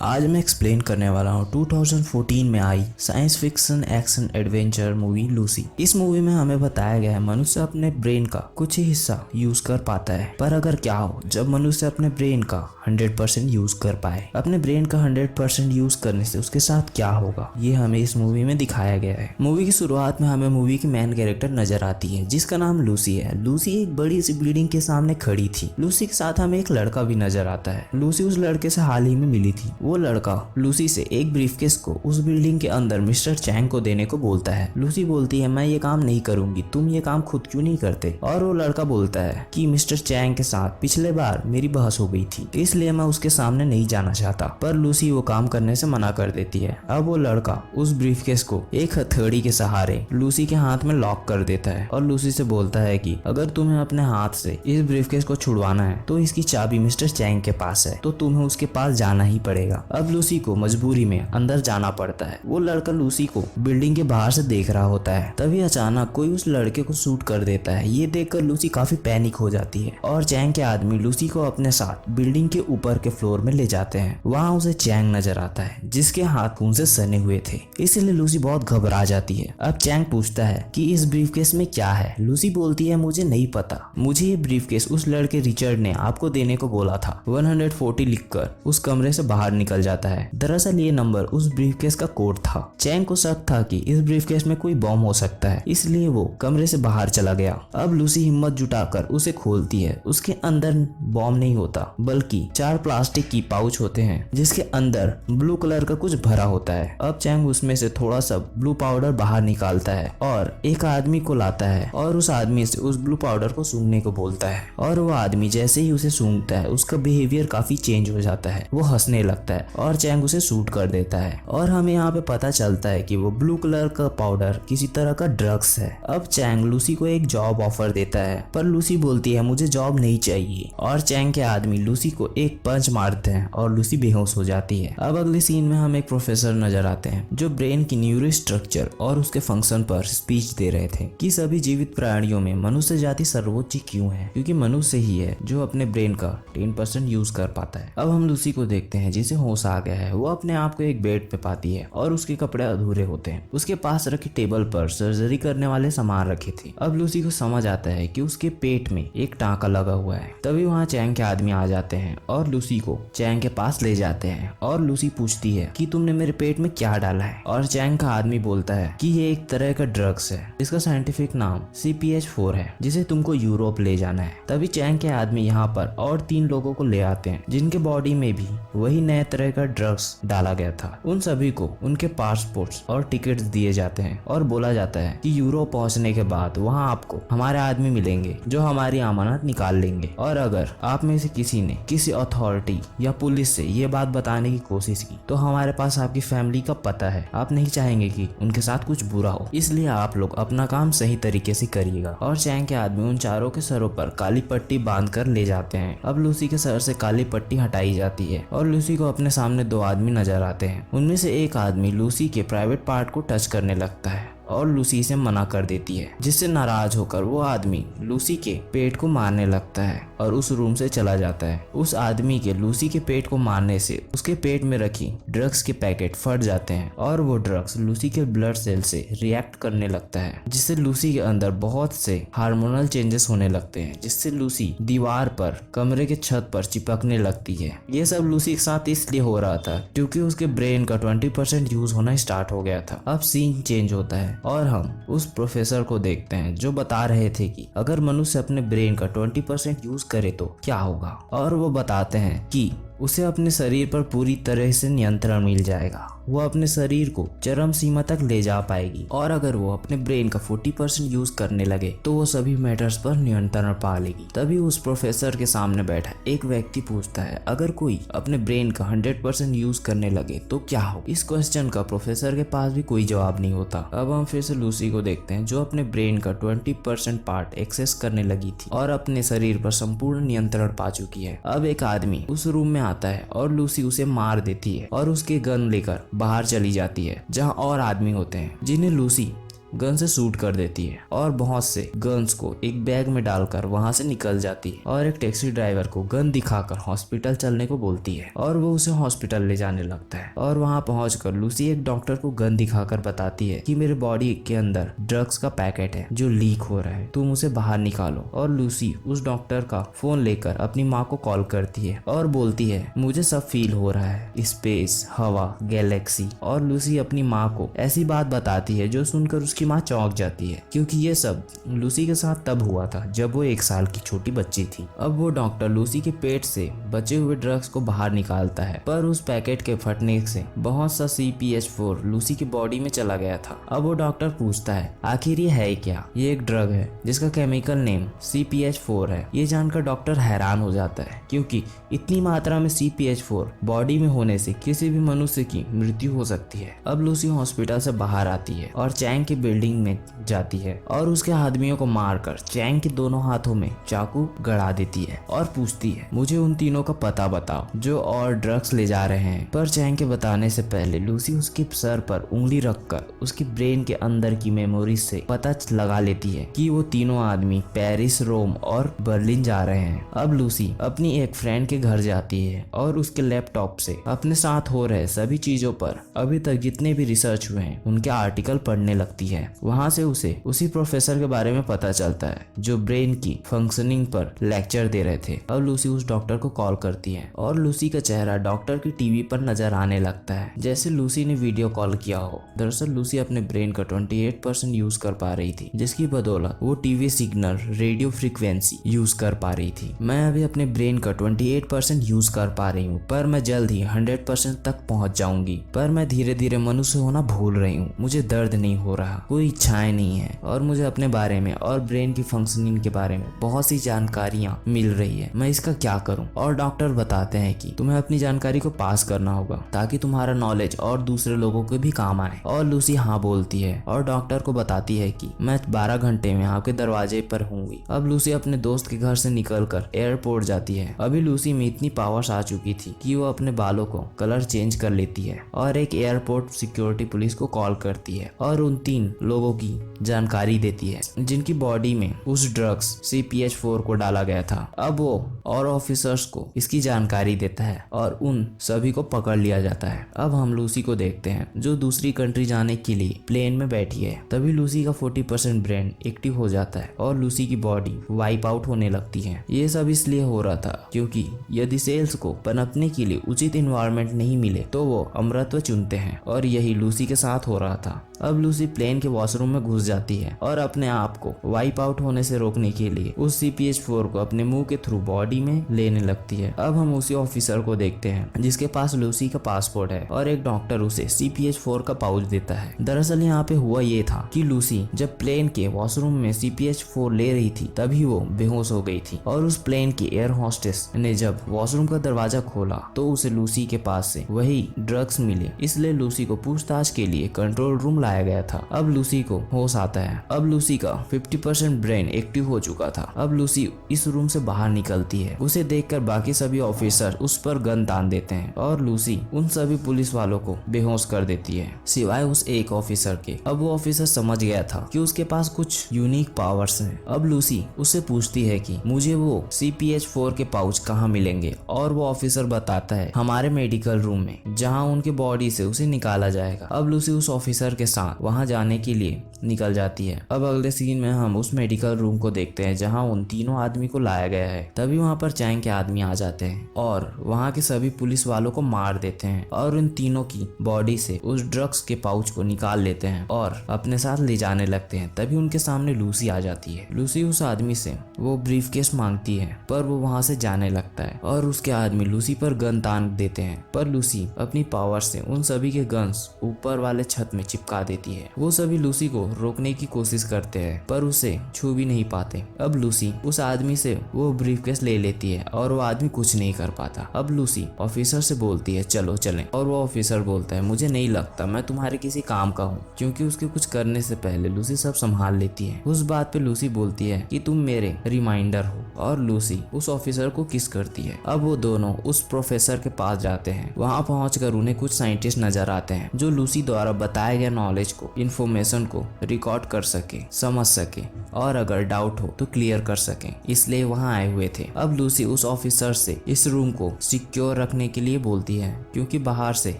आज मैं एक्सप्लेन करने वाला हूँ 2014 में आई science fiction action adventure movie Lucy. इस मूवी में हमें बताया गया है मनुष्य अपने ब्रेन का कुछ ही हिस्सा यूज कर पाता है, पर अगर क्या हो जब मनुष्य अपने ब्रेन का 100% यूज कर पाए। अपने ब्रेन का 100% यूज करने से उसके साथ क्या होगा, ये हमें इस मूवी में दिखाया गया है। मूवी की शुरुआत में हमें मूवी की मेन कैरेक्टर नजर आती है जिसका नाम लूसी है। लूसी एक बड़ी सी बिल्डिंग के सामने खड़ी थी। लूसी के साथ हमें एक लड़का भी नजर आता है। लूसी उस लड़के से हाल ही में मिली थी। वो लड़का लूसी से एक ब्रीफकेस को उस बिल्डिंग के अंदर मिस्टर चैंग को देने को बोलता है। लूसी बोलती है मैं ये काम नहीं करूंगी, तुम ये काम खुद क्यों नहीं करते। और वो लड़का बोलता है कि मिस्टर चैंग के साथ पिछले बार मेरी बहस हो गई थी, इसलिए मैं उसके सामने नहीं जाना चाहता। पर लूसी वो काम करने से मना कर देती है। अब वो लड़का उस ब्रीफकेस को एक हथौड़ी के सहारे लूसी के हाथ में लॉक कर देता है और लूसी से बोलता है कि अगर तुम्हें अपने हाथ से इस ब्रीफकेस को छुड़वाना है तो इसकी चाबी मिस्टर चैंग के पास है, तो तुम्हें उसके पास जाना ही पड़ेगा। अब लूसी को मजबूरी में अंदर जाना पड़ता है। वो लड़का लूसी को बिल्डिंग के बाहर से देख रहा होता है। तभी अचानक कोई उस लड़के को शूट कर देता है। ये देखकर लूसी काफी पैनिक हो जाती है और चैंग के आदमी लूसी को अपने साथ बिल्डिंग के ऊपर के फ्लोर में ले जाते हैं। वहाँ उसे चैंग नजर आता है जिसके हाथ खून से सने हुए थे, इसलिए लूसी बहुत घबरा जाती है। अब चैंग पूछता है कि इस ब्रीफकेस में क्या है। लूसी बोलती है मुझे नहीं पता, मुझे ये ब्रीफकेस उस लड़के रिचर्ड ने आपको देने को बोला था। 140 लिखकर उस कमरे से बाहर निकल जाता है। दरअसल ये नंबर उस ब्रीफकेस का कोड था। चैंग को शक था कि इस ब्रीफकेस में कोई बॉम्ब हो सकता है, इसलिए वो कमरे से बाहर चला गया। अब लूसी हिम्मत जुटाकर उसे खोलती है। उसके अंदर बॉम्ब नहीं होता बल्कि 4 प्लास्टिक की पाउच होते हैं जिसके अंदर ब्लू कलर का कुछ भरा होता है। अब चैंग उसमें से थोड़ा सा ब्लू पाउडर बाहर निकालता है और एक आदमी को लाता है और उस आदमी से उस ब्लू पाउडर को सूंघने को बोलता है। और वो आदमी जैसे ही उसे सूंघता है उसका बिहेवियर काफी चेंज हो जाता है। वो हंसने लगता है और चैंग उसे शूट कर देता है। और हमें यहाँ पे पता चलता है कि वो ब्लू कलर का पाउडर किसी तरह का ड्रग्स है। अब चैंग लूसी को एक जॉब ऑफर देता है, पर लूसी बोलती है मुझे जॉब नहीं चाहिए। और चैंग के आदमी लूसी को एक पंच मारते हैं और लूसी बेहोश हो जाती है। अब अगले सीन में हम एक प्रोफेसर नजर आते हैं जो ब्रेन की न्यूरो स्ट्रक्चर और उसके फंक्शन पर स्पीच दे रहे थे कि सभी जीवित प्राणियों में मनुष्य जाति सर्वोच्च क्यों है, क्योंकि मनुष्य ही है जो अपने ब्रेन का 10% यूज कर पाता है। अब हम लूसी को देखते हैं जिसे होश आ गया है। वो अपने आप को एक बेड पे पाती है और उसके कपड़े अधूरे होते हैं। उसके पास रखी टेबल पर सर्जरी करने वाले सामान रखे थे। अब लूसी को समझ आता है कि उसके पेट में एक टांका लगा हुआ है। तभी वहाँ चैंग के आदमी आ जाते हैं और लूसी को चैंग के पास ले जाते हैं। और लूसी पूछती है कि तुमने मेरे पेट में क्या डाला है। और चैंग का आदमी बोलता है कि ये एक तरह का ड्रग्स है, इसका साइंटिफिक नाम CPH4 है, जिसे तुमको यूरोप ले जाना है। तभी चैंग के आदमी यहाँ पर और 3 लोगों को ले आते हैं जिनके बॉडी में भी वही नए तरह का ड्रग्स डाला गया था। उन सभी को उनके पासपोर्ट्स और टिकट्स दिए जाते हैं और बोला जाता है कि यूरोप पहुंचने के बाद वहां आपको हमारे आदमी मिलेंगे जो हमारी अमानत निकाल लेंगे। और अगर आप में से किसी ने किसी अथॉरिटी या पुलिस से ये बात बताने की कोशिश की तो हमारे पास आपकी फैमिली का पता है। आप नहीं चाहेंगे कि उनके साथ कुछ बुरा हो, इसलिए आप लोग अपना काम सही तरीके से करिएगा। और चैंग के आदमी उन चारों के सरों पर काली पट्टी बांध कर ले जाते हैं। अब लूसी के सर से काली पट्टी हटाई जाती है और लूसी को अपने सामने 2 आदमी नजर आते हैं। उनमें से एक आदमी लूसी के प्राइवेट पार्ट को टच करने लगता है और लूसी से मना कर देती है, जिससे नाराज होकर वो आदमी लूसी के पेट को मारने लगता है और उस रूम से चला जाता है। उस आदमी के लूसी के पेट को मारने से उसके पेट में रखी ड्रग्स के पैकेट फट जाते हैं और वो ड्रग्स लूसी के ब्लड सेल से रिएक्ट करने लगता है, जिससे लूसी के अंदर बहुत से हार्मोनल चेंजेस होने लगते हैं, जिससे लूसी दीवार पर कमरे के छत पर चिपकने लगती है। ये सब लूसी के साथ इसलिए हो रहा था क्योंकि उसके ब्रेन का 20% यूज होना स्टार्ट हो गया था। अब सीन चेंज होता है और हम उस प्रोफेसर को देखते हैं जो बता रहे थे कि अगर मनुष्य अपने ब्रेन का 20% यूज करे तो क्या होगा। और वो बताते हैं कि उसे अपने शरीर पर पूरी तरह से नियंत्रण मिल जाएगा। वो अपने शरीर को चरम सीमा तक ले जा पाएगी और अगर वो अपने ब्रेन का 40% यूज करने लगे तो वो सभी मैटर्स पर नियंत्रण पा लेगी। तभी उस प्रोफेसर के सामने बैठा एक व्यक्ति पूछता है अगर कोई अपने ब्रेन का 100% यूज करने लगे तो क्या हो। इस क्वेश्चन का प्रोफेसर के पास भी कोई जवाब नहीं होता। अब हम फिर से लूसी को देखते हैं जो अपने ब्रेन का 20% पार्ट एक्सेस करने लगी थी और अपने शरीर पर संपूर्ण नियंत्रण पा चुकी है। अब एक आदमी उस रूम में आता है और लूसी उसे मार देती है और उसके गन लेकर बाहर चली जाती है जहां और आदमी होते हैं जिन्हें लूसी गन से शूट कर देती है और बहुत से गन्स को एक बैग में डालकर वहां से निकल जाती है और एक टैक्सी ड्राइवर को गन दिखाकर हॉस्पिटल चलने को बोलती है और वो उसे हॉस्पिटल ले जाने लगता है। और वहां पहुंचकर लूसी एक डॉक्टर को गन दिखाकर बताती है कि मेरे बॉडी के अंदर ड्रग्स का पैकेट है जो लीक हो रहा है, तुम उसे बाहर निकालो। और लूसी उस डॉक्टर का फोन लेकर अपनी माँ को कॉल करती है और बोलती है मुझे सब फील हो रहा है, स्पेस, हवा, गैलेक्सी। और लूसी अपनी माँ को ऐसी बात बताती है जो सुनकर उसकी माँ चौंक जाती है, क्योंकि ये सब लूसी के साथ तब हुआ था जब वो 1 साल की छोटी बच्ची थी। अब वो डॉक्टर लूसी के पेट से बचे हुए ड्रग्स को बाहर निकालता है, पर उस पैकेट के फटने से बहुत सा CPH4 लूसी की बॉडी में चला गया था। अब वो डॉक्टर पूछता है आखिर ये है क्या? ये एक ड्रग है जिसका केमिकल नेम CPH4 है। ये जानकर डॉक्टर हैरान हो जाता है, क्योंकि इतनी मात्रा में CPH4 बॉडी में होने से किसी भी मनुष्य की मृत्यु हो सकती है। अब लूसी हॉस्पिटल से बाहर आती है और चैंग की बिल्डिंग में जाती है और उसके आदमियों को मारकर चैंग के दोनों हाथों में चाकू गड़ा देती है और पूछती है मुझे उन तीनों का पता बताओ जो और ड्रग्स ले जा रहे हैं। पर चैंग के बताने से पहले लूसी उसके सर पर उंगली रखकर उसकी ब्रेन के अंदर की मेमोरीज से पता लगा लेती है कि वो तीनों आदमी पेरिस, रोम और बर्लिन जा रहे हैं। अब लूसी अपनी एक फ्रेंड के घर जाती है और उसके लैपटॉप से अपने साथ हो रहे सभी चीजों पर अभी तक जितने भी रिसर्च हुए हैं उनके आर्टिकल पढ़ने लगती है। वहां से उसे उसी प्रोफेसर के बारे में पता चलता है जो ब्रेन की फंक्शनिंग पर लेक्चर दे रहे थे। अब लूसी उस डॉक्टर को कॉल करती है और लूसी का चेहरा डॉक्टर की टीवी पर नजर आने लगता है जैसे लूसी ने वीडियो कॉल किया हो। दरअसल लूसी अपने ब्रेन का 28% यूज कर पा रही थी, जिसकी बदौलत वो TV signal, radio frequency use कर पा रही थी। मैं अभी अपने ब्रेन का 28% यूज कर पा रही हूँ, पर मैं जल्द ही 100% तक पहुँच जाऊंगी। पर मैं धीरे धीरे मनुष्य होना भूल रही हूँ, मुझे दर्द नहीं हो रहा, कोई इच्छाएं नहीं है और मुझे अपने बारे में और ब्रेन की फंक्शनिंग के बारे में बहुत सी जानकारियां मिल रही है। मैं इसका क्या करूं? और डॉक्टर बताते हैं कि तुम्हें अपनी जानकारी को पास करना होगा ताकि तुम्हारा नॉलेज और दूसरे लोगों के भी काम आए। और लूसी हाँ बोलती है और डॉक्टर को बताती है कि मैं 12 घंटे में आपके दरवाजे पर होंगी। अब लूसी अपने दोस्त के घर से निकलकर एयरपोर्ट जाती है। अभी लूसी में इतनी पावर्स आ चुकी थी कि वो अपने बालों को कलर चेंज कर लेती है और एक एयरपोर्ट सिक्योरिटी पुलिस को कॉल करती है और उन 3 लोगों की जानकारी देती है जिनकी बॉडी में उस ड्रग्स CPH4 को डाला गया था। अब वो और ऑफिसर्स को इसकी जानकारी देता है और उन सभी को पकड़ लिया जाता है। अब हम लूसी को देखते हैं जो दूसरी कंट्री जाने के लिए प्लेन में बैठी है। तभी लूसी का 40% ब्रेन एक्टिव हो जाता है और लूसी की बॉडी वाइप आउट होने लगती है। ये सब इसलिए हो रहा था क्योंकि यदि सेल्स को पनपने के लिए उचित इन्वायरमेंट नहीं मिले तो वो अमृतत्व चुनते हैं और यही लूसी के साथ हो रहा था। अब लूसी प्लेन के वॉशरूम में घुस जाती है और अपने आप को वाइप आउट होने से रोकने के लिए उस CPH4 को अपने मुंह के थ्रू बॉडी में लेने लगती है। अब हम उसी ऑफिसर को देखते हैं जिसके पास लूसी का पासपोर्ट है और एक डॉक्टर उसे CPH4 का पाउच देता है। दरअसल यहाँ पे हुआ ये था कि लूसी जब प्लेन के वॉशरूम में CPH4 ले रही थी तभी वो बेहोश हो गई थी और उस प्लेन की एयर होस्टेस ने जब वॉशरूम का दरवाजा खोला तो उसे लूसी के पास से वही ड्रग्स मिले, इसलिए लूसी को पूछताछ के लिए कंट्रोल रूम लाया गया था। अब लूसी को होश आता है। अब लूसी का 50% ब्रेन एक्टिव हो चुका था। अब लूसी इस रूम से बाहर निकलती है। उसे देखकर बाकी सभी ऑफिसर उस पर गन तान देते हैं और लूसी उन सभी पुलिस वालों को बेहोश कर देती है सिवाय उस एक ऑफिसर के। अब वो ऑफिसर समझ गया था कि उसके पास कुछ यूनिक पावर्स हैं। अब लूसी उससे पूछती है कि मुझे वो CPH4 के पाउच कहाँ मिलेंगे और वो ऑफिसर बताता है हमारे मेडिकल रूम में, जहाँ उनके बॉडी से उसे निकाला जाएगा। अब लूसी उस ऑफिसर के साथ वहां जाने के लिए निकल जाती है। अब अगले सीन में हम उस मेडिकल रूम को देखते हैं जहां उन तीनों आदमी को लाया गया है। तभी वहां पर चैंग के आदमी आ जाते हैं और वहां के सभी पुलिस वालों को मार देते हैं और उन तीनों की बॉडी से उस ड्रग्स के पाउच को निकाल लेते हैं और अपने साथ ले जाने लगते हैं। तभी उनके सामने लूसी आ जाती है। लूसी उस आदमी से वो ब्रीफकेस मांगती है पर वो वहां से जाने लगता है और उसके आदमी लूसी पर गन तान देते हैं, पर लूसी अपनी पावर से उन सभी के गन्स ऊपर वाले छत में चिपका देती है। वो सभी लूसी को रोकने की कोशिश करते हैं पर उसे छू भी नहीं पाते। अब लूसी उस आदमी से वो ब्रीफकेस ले लेती है और वो आदमी कुछ नहीं कर पाता। अब लूसी ऑफिसर से बोलती है चलो चलें, और वो ऑफिसर बोलता है मुझे नहीं लगता मैं तुम्हारे किसी काम का हूँ, क्योंकि उसके कुछ करने से पहले लूसी सब संभाल लेती है। उस बात पे लूसी बोलती है कि तुम मेरे रिमाइंडर हो, और लूसी उस ऑफिसर को किस करती है। अब वो दोनों उस प्रोफेसर के पास जाते हैं। वहाँ पहुंचकर उन्हें कुछ साइंटिस्ट नजर आते हैं जो लूसी द्वारा बताए गए नॉलेज को, इन्फॉर्मेशन को रिकॉर्ड कर सके, समझ सके और अगर डाउट हो तो क्लियर कर सके, इसलिए वहां आए हुए थे। अब लूसी उस ऑफिसर से इस रूम को सिक्योर रखने के लिए बोलती है क्योंकि बाहर से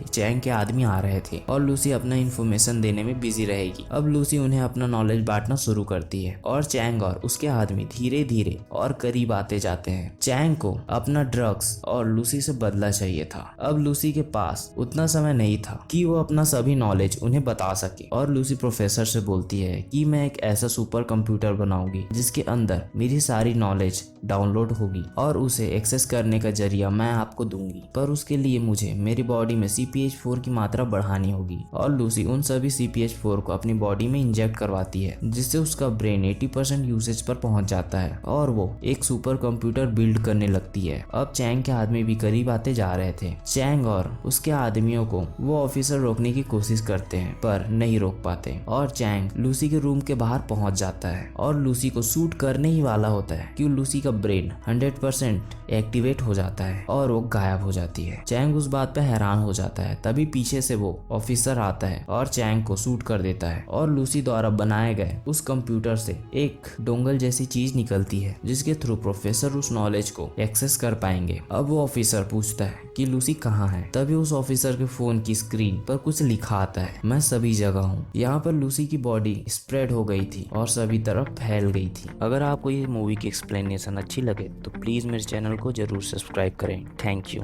चैंग के आदमी आ रहे थे और लूसी अपना इन्फॉर्मेशन देने में बिजी रहेगी। अब लूसी उन्हें अपना नॉलेज बांटना शुरू करती है और चैंग और उसके आदमी धीरे धीरे और करीब आते जाते हैं। चैंग को अपना ड्रग्स और लूसी से बदला चाहिए था। अब लूसी के पास उतना समय नहीं था कि वो अपना सभी नॉलेज उन्हें बता सके और लूसी प्रोफेसर से बोलती है कि मैं एक ऐसा सुपर कंप्यूटर बनाऊंगी जिसके अंदर मेरी सारी नॉलेज डाउनलोड होगी और उसे एक्सेस करने का जरिया मैं आपको दूंगी, पर उसके लिए मुझे मेरी बॉडी में CPH4 की मात्रा बढ़ानी होगी। और लूसी उन सभी CPH4 को अपनी बॉडी में इंजेक्ट करवाती है जिससे उसका ब्रेन 80% यूसेज पर पहुंच जाता है और वो एक सुपर कंप्यूटर बिल्ड करने लगती है। अब चैंग के आदमी भी करीब आते जा रहे थे। चैंग और उसके आदमियों को वो ऑफिसर रोकने की कोशिश करते हैं पर नहीं रोक पाते और चैंग लूसी के रूम के बाहर पहुंच जाता है और लूसी को शूट करने ही वाला होता है कि लूसी का ब्रेन 100% एक्टिवेट हो जाता है और वो गायब हो जाती है। चैंग उस बात पे हैरान हो जाता है। तभी पीछे से वो ऑफिसर आता है और चैंग को शूट कर देता है और लूसी द्वारा बनाए गए उस कंप्यूटर से एक डोंगल जैसी चीज निकलती है जिसके थ्रू प्रोफेसर उस नॉलेज को एक्सेस कर पाएंगे। अब वो ऑफिसर पूछता है कि लूसी कहाँ है। तभी उस ऑफिसर के फोन की स्क्रीन पर कुछ लिखा आता है, मैं सभी जगह हूँ। यहाँ पर लूसी की बॉडी स्प्रेड हो गई थी और सभी तरफ फैल गई थी। अगर आपको ये मूवी की एक्सप्लेनेशन अच्छी लगे तो प्लीज मेरे चैनल को जरूर सब्सक्राइब करें। Thank you.